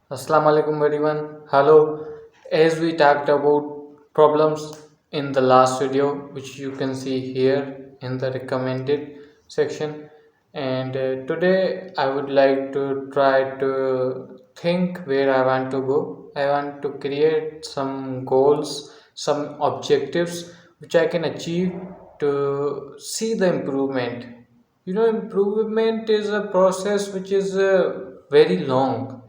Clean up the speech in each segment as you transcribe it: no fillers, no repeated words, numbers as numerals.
Assalamu alaikum everyone. Hello. As we talked about problems in the last video, which you can see here in the recommended section, and today I would like to try to think where I want to go. I want to create some goals, some objectives which I can achieve to see the improvement. Improvement is a process which is very long.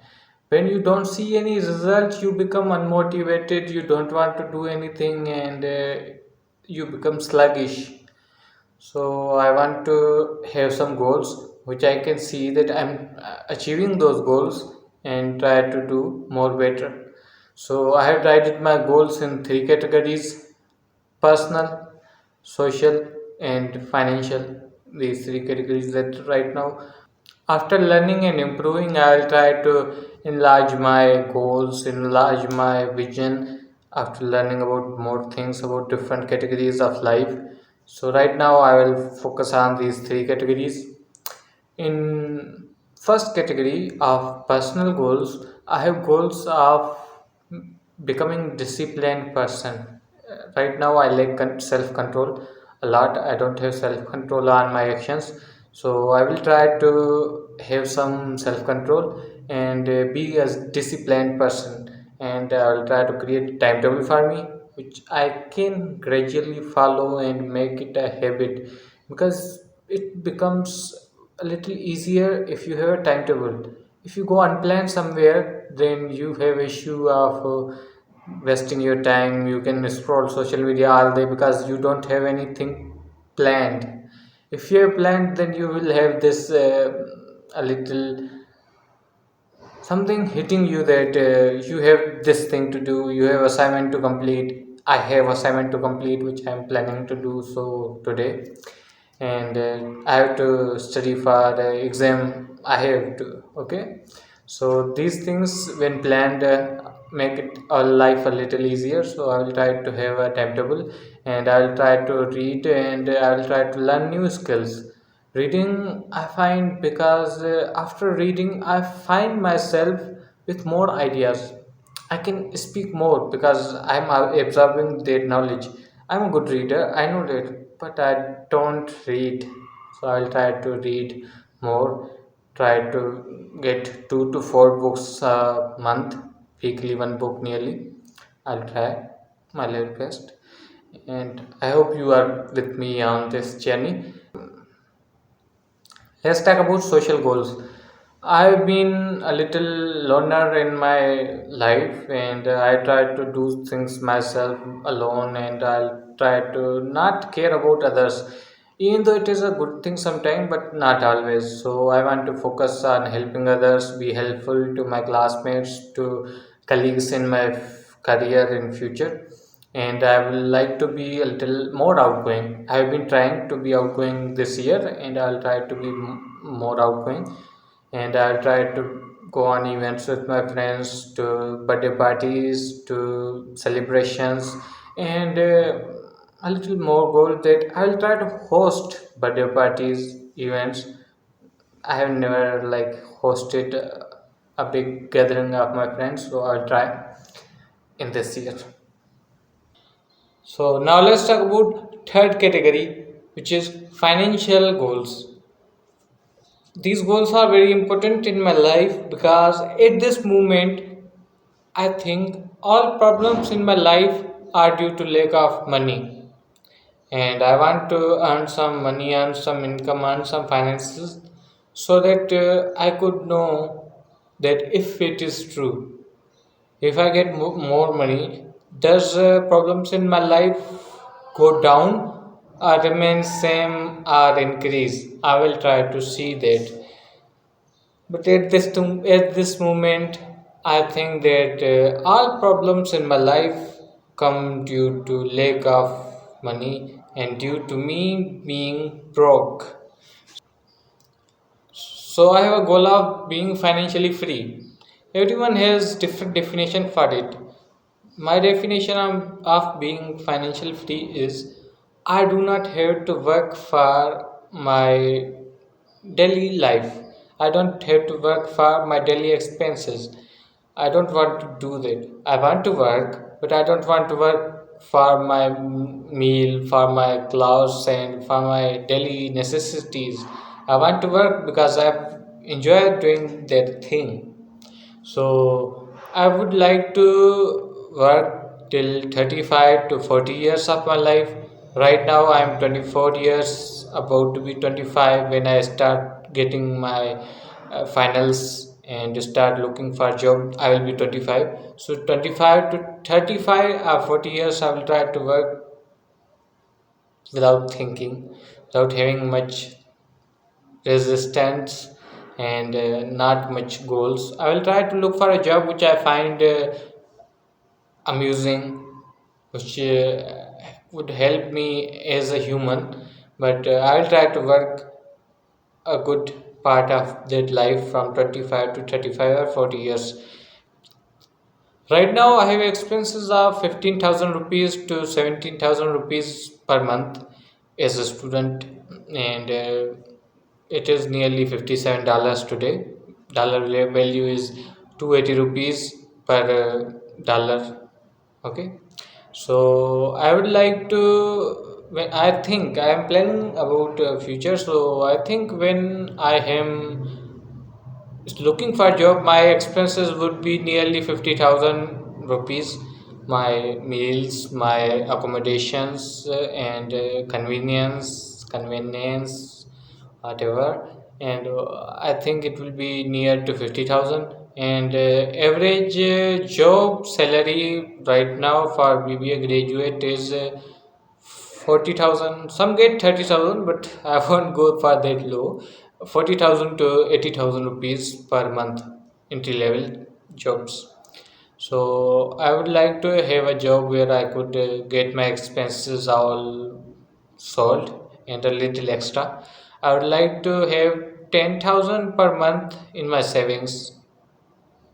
When you don't see any results, you become unmotivated, you don't want to do anything, and you become sluggish. So I want to have some goals which I can see that I'm achieving those goals and try to do more better. So I have divided my goals in three categories: personal, social, and financial. These three categories that right now, after learning and improving, I'll try to enlarge my goals, enlarge my vision after learning about more things about different categories of life. So right now I will focus on these three categories. In first category of personal goals, I have goals of becoming disciplined person. Right now I lack self control a lot. I don't have self control on my actions, so I will try to have some self control and be a disciplined person, and I will try to create a timetable for me which I can gradually follow and make it a habit, because it becomes a little easier if you have a timetable. If you go unplanned somewhere, then you have issue of wasting your time. You can scroll social media all day because you don't have anything planned. If you have planned, then you will have this a little something hitting you that you have this thing to do, you have assignment to complete. I have assignment to complete which I am planning to do so today, and I have to study for the exam. I have to, okay. So these things when planned make it our life a little easier. So I will try to have a timetable, and I will try to read, and I will try to learn new skills. Reading, I find, because after reading, I find myself with more ideas. I can speak more because I'm absorbing their knowledge. I'm a good reader, I know that, but I don't read. So I'll try to read more, try to get 2 to 4 books a month, weekly one book nearly. I'll try my level best, and I hope you are with me on this journey. Let's talk about social goals. I've been a little loner in my life, and I try to do things myself alone, and I'll try to not care about others, even though it is a good thing sometimes, but not always. So I want to focus on helping others, be helpful to my classmates, to colleagues in my career in future, and I will like to be a little more outgoing. I have been trying to be outgoing this year, and I'll try to be more outgoing, and I'll try to go on events with my friends, to birthday parties, to celebrations, and a little more goal that I'll try to host birthday parties, events. I have never like hosted a big gathering of my friends, so I'll try in this year. So now let's talk about third category, which is financial goals. These goals are very important in my life because at this moment I think all problems in my life are due to lack of money, and I want to earn some money, earn some income, earn some finances, so that I could know that if it is true, if I get more money, does problems in my life go down or remain same or increase? I will try to see that. But at this moment, I think that all problems in my life come due to lack of money and due to me being broke. So I have a goal of being financially free. Everyone has different definition for it. My definition of being financially free is I do not have to work for my daily life. I don't have to work for my daily expenses. I don't want to do that. I want to work, but I don't want to work for my meal, for my clothes, and for my daily necessities. I want to work because I enjoy doing that thing. So I would like to work till 35 to 40 years of my life. Right now I am 24 years, about to be 25 when I start getting my finals and start looking for a job. I will be 25. So 25 to 35 or 40 years I will try to work without thinking, without having much resistance and not much goals. I will try to look for a job which I find amusing, which would help me as a human. But I will try to work a good part of that life from 25 to 35 or 40 years. Right now, I have expenses of 15,000 rupees to 17,000 rupees per month as a student, and it is nearly $57 today. Dollar value is 280 rupees per dollar. Okay, so I would like to. I think I am planning about future. So I think when I am looking for a job, my expenses would be nearly 50,000 rupees. My meals, my accommodations, and convenience, whatever. And I think it will be near to 50,000. And average job salary right now for BBA graduate is 40,000. Some get 30,000, but I won't go for that low. 40,000 to 80,000 rupees per month, entry level jobs. So I would like to have a job where I could get my expenses all solved and a little extra. I would like to have 10,000 per month in my savings.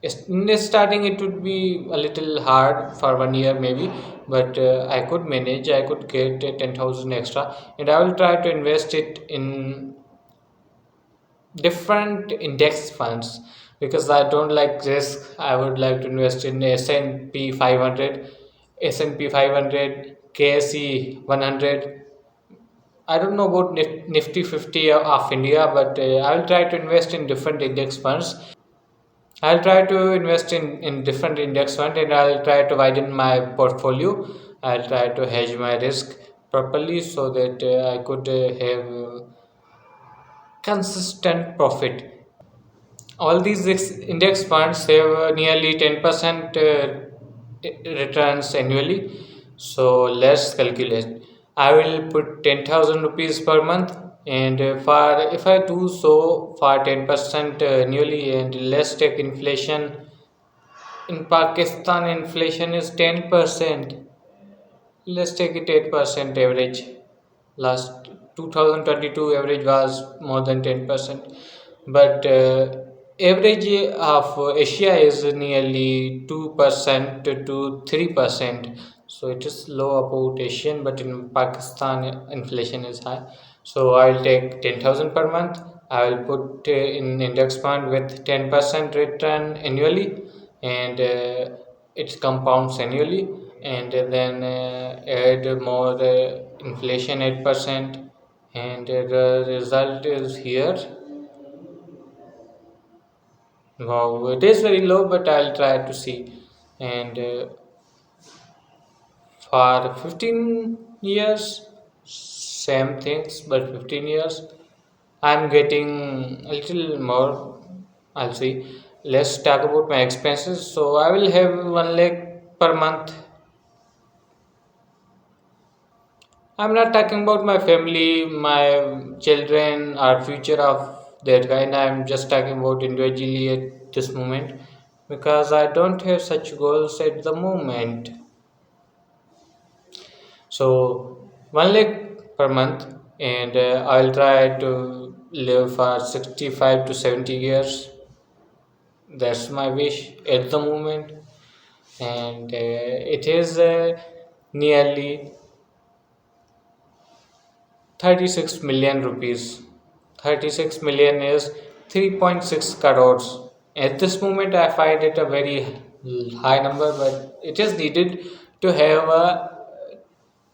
Yes, in the starting, it would be a little hard for 1 year maybe, but I could manage. I could get 10,000 extra, and I will try to invest it in different index funds because I don't like risk. I would like to invest in S&P 500, S&P 500, KSE 100. I don't know about Nifty 50 of India, but I will try to invest in different index funds. I'll try to invest in different index fund and I'll try to widen my portfolio. I'll try to hedge my risk properly so that I could have consistent profit. All these index funds have nearly 10% returns annually. So let's calculate. I will put 10,000 rupees per month, and for if I do so for 10% annually, and let's take inflation. In Pakistan, inflation is 10%. Let's take it 8% average. Last 2022 average was more than 10%. But average of Asia is nearly 2% to 3%. So it is low about Asian, but in Pakistan inflation is high. So I'll take 10,000 per month. I will put in index fund with 10% return annually, and it compounds annually, and then add more inflation 8%, and the result is here. Wow, it is very low, but I'll try to see. And for 15 years, same things, but 15 years, I'm getting a little more. I'll see. Let's talk about my expenses. So I will have 1 lakh per month. I'm not talking about my family, my children, or future of that kind. I'm just talking about individually at this moment because I don't have such goals at the moment. So 1 lakh per month, and I'll try to live for 65 to 70 years. That's my wish at the moment, and it is nearly 36 million rupees. 36 million is 3.6 crores. At this moment, I find it a very high number, but it is needed to have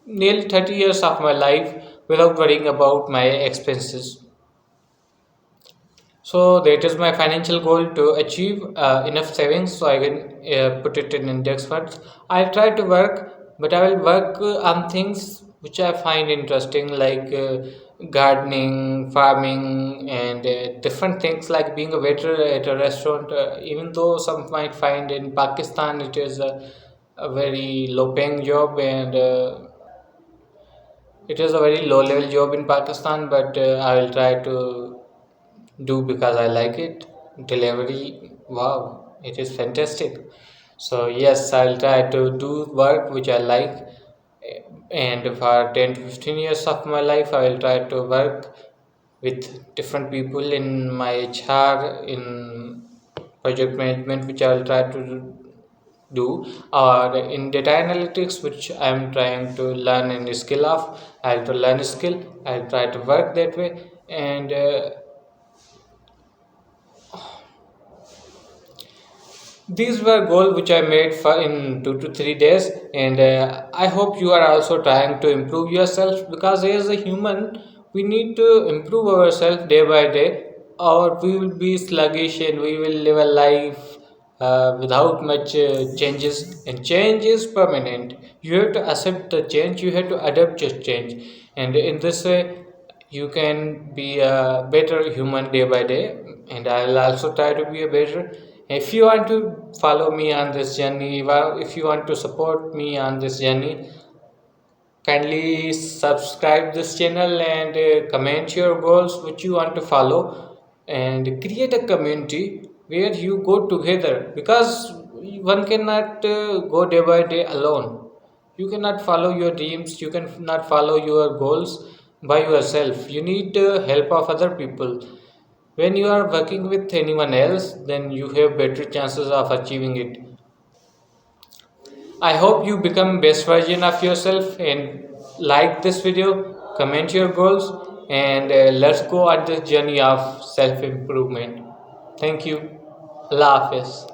nearly 30 years of my life without worrying about my expenses. So that is my financial goal, to achieve enough savings so I can put it in index funds. I'll try to work, but I will work on things which I find interesting, like gardening, farming, and different things like being a waiter at a restaurant. Even though some might find in Pakistan it is a very low paying job, and it is a very low level job in Pakistan, but I will try to do because I like it. Delivery, wow, it is fantastic. So yes, I'll try to do work which I like, and for 10 to 15 years of my life, I will try to work with different people in my HR, in project management, which I will try to do, or in data analytics, which I am trying to learn and skill of. I'll to learn a skill. I'll try to work that way, and these were goals which I made for in 2 to 3 days, and I hope you are also trying to improve yourself, because as a human, we need to improve ourselves day by day, or we will be sluggish and we will live a life without much changes. And change is permanent. You have to accept the change. You have to adapt your change, and in this way, you can be a better human day by day, and I'll also try to be a better. If you want to follow me on this journey, if you want to support me on this journey, kindly subscribe this channel and comment your goals which you want to follow, and create a community where you go together, because one cannot go day by day alone. You cannot follow your dreams, you cannot follow your goals by yourself. You need help of other people. When you are working with anyone else, then you have better chances of achieving it. I hope you become best version of yourself, and like this video, comment your goals, and let's go on this journey of self improvement. Thank you. Allah Hafiz.